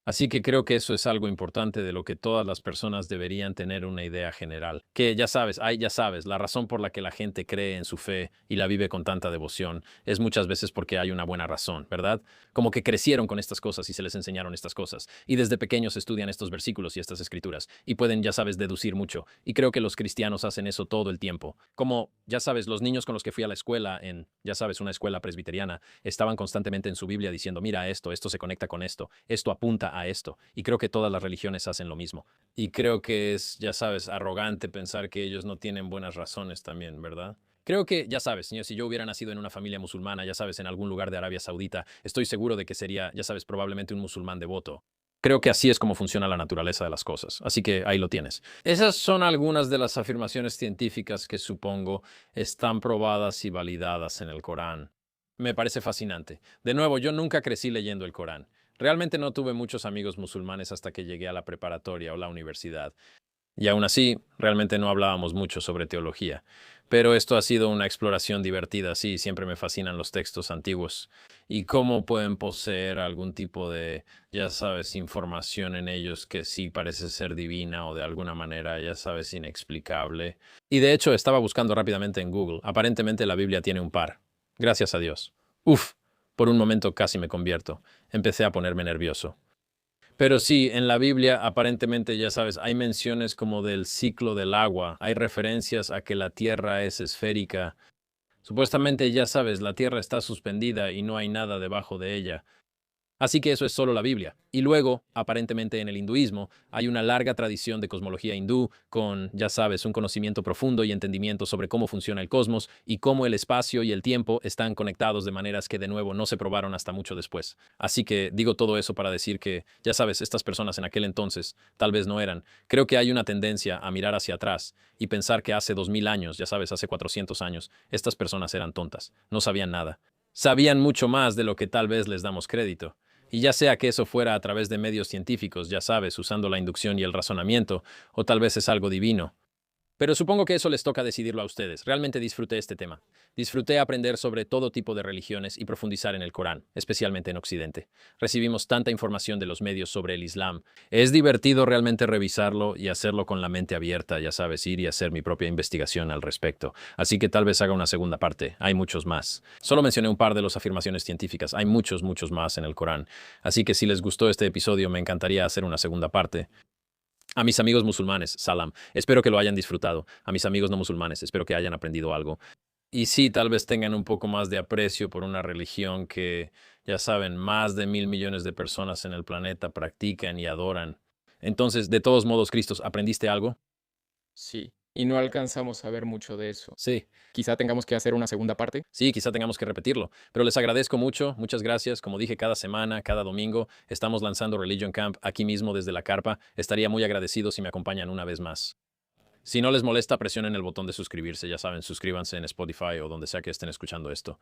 Así que creo que eso es algo importante de lo que todas las personas deberían tener una idea general. Que ya sabes, la razón por la que la gente cree en su fe y la vive con tanta devoción es muchas veces porque hay una buena razón, ¿verdad? Como que crecieron con estas cosas y se les enseñaron estas cosas. Y desde pequeños estudian estos versículos y estas escrituras y pueden, ya sabes, deducir mucho. Y creo que los cristianos hacen eso todo el tiempo. Como, ya sabes, los niños con los que fui a la escuela ya sabes, una escuela presbiteriana, estaban constantemente en su Biblia diciendo, mira esto se conecta con esto apunta a esto. Y creo que todas las religiones hacen lo mismo. Y creo que es, ya sabes, arrogante pensar que ellos no tienen buenas razones también, ¿verdad? Creo que, ya sabes, señor, si yo hubiera nacido en una familia musulmana, ya sabes, en algún lugar de Arabia Saudita, estoy seguro de que sería, ya sabes, probablemente un musulmán devoto. Creo que así es como funciona la naturaleza de las cosas. Así que ahí lo tienes. Esas son algunas de las afirmaciones científicas que supongo están probadas y validadas en el Corán. Me parece fascinante. De nuevo, yo nunca crecí leyendo el Corán. Realmente no tuve muchos amigos musulmanes hasta que llegué a la preparatoria o la universidad. Y aún así, realmente no hablábamos mucho sobre teología. Pero esto ha sido una exploración divertida, sí, siempre me fascinan los textos antiguos y cómo pueden poseer algún tipo de, ya sabes, información en ellos que sí parece ser divina o de alguna manera, ya sabes, inexplicable. Y de hecho, estaba buscando rápidamente en Google. Aparentemente la Biblia tiene un par. Gracias a Dios. Uf, por un momento casi me convierto. Empecé a ponerme nervioso. Pero sí, en la Biblia aparentemente, ya sabes, hay menciones como del ciclo del agua, hay referencias a que la tierra es esférica. Supuestamente, ya sabes, la tierra está suspendida y no hay nada debajo de ella. Así que eso es solo la Biblia. Y luego, aparentemente en el hinduismo, hay una larga tradición de cosmología hindú con, ya sabes, un conocimiento profundo y entendimiento sobre cómo funciona el cosmos y cómo el espacio y el tiempo están conectados de maneras que de nuevo no se probaron hasta mucho después. Así que digo todo eso para decir que, ya sabes, estas personas en aquel entonces tal vez no eran. Creo que hay una tendencia a mirar hacia atrás y pensar que hace 2000 años, ya sabes, hace 400 años, estas personas eran tontas, no sabían nada. Sabían mucho más de lo que tal vez les damos crédito. Y ya sea que eso fuera a través de medios científicos, ya sabes, usando la inducción y el razonamiento, o tal vez es algo divino. Pero supongo que eso les toca decidirlo a ustedes. Realmente disfruté este tema. Disfruté aprender sobre todo tipo de religiones y profundizar en el Corán, especialmente en Occidente. Recibimos tanta información de los medios sobre el Islam. Es divertido realmente revisarlo y hacerlo con la mente abierta, ya sabes, ir y hacer mi propia investigación al respecto. Así que tal vez haga una segunda parte. Hay muchos más. Solo mencioné un par de las afirmaciones científicas. Hay muchos más en el Corán. Así que si les gustó este episodio, me encantaría hacer una segunda parte. A mis amigos musulmanes, salam, espero que lo hayan disfrutado. A mis amigos no musulmanes, espero que hayan aprendido algo. Y sí, tal vez tengan un poco más de aprecio por una religión que, ya saben, más de 1.000 millones de personas en el planeta practican y adoran. Entonces, de todos modos, Cristos, ¿aprendiste algo? Sí. y no alcanzamos a ver mucho de eso. Sí, Quizá tengamos que hacer una segunda parte. sí, quizá tengamos que repetirlo, pero les agradezco mucho, muchas gracias. Como dije, cada semana, cada domingo, estamos lanzando Religion Camp aquí mismo desde la carpa. Estaría muy agradecido si me acompañan una vez más. Si no les molesta, presionen el botón de suscribirse, ya saben, suscríbanse en Spotify o donde sea que estén escuchando esto.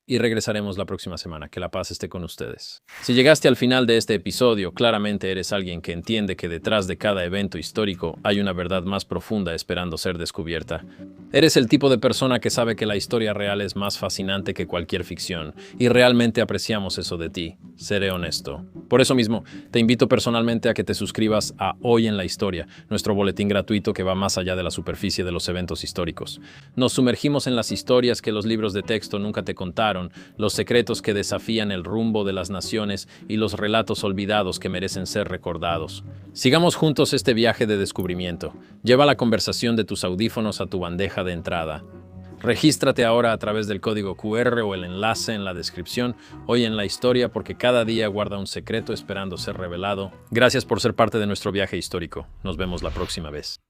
Y regresaremos la próxima semana. Que la paz esté con ustedes. Si llegaste al final de este episodio, claramente eres alguien que entiende que detrás de cada evento histórico hay una verdad más profunda esperando ser descubierta. Eres el tipo de persona que sabe que la historia real es más fascinante que cualquier ficción, y realmente apreciamos eso de ti. Seré honesto. Por eso mismo, te invito personalmente a que te suscribas a Hoy en la Historia, nuestro boletín gratuito que va más allá de la superficie de los eventos históricos. Nos sumergimos en las historias que los libros de texto nunca te contaron, los secretos que desafían el rumbo de las naciones y los relatos olvidados que merecen ser recordados. Sigamos juntos este viaje de descubrimiento. Lleva la conversación de tus audífonos a tu bandeja de entrada. Regístrate ahora a través del código QR o el enlace en la descripción. Hoy en la historia, porque cada día guarda un secreto esperando ser revelado. Gracias por ser parte de nuestro viaje histórico. Nos vemos la próxima vez.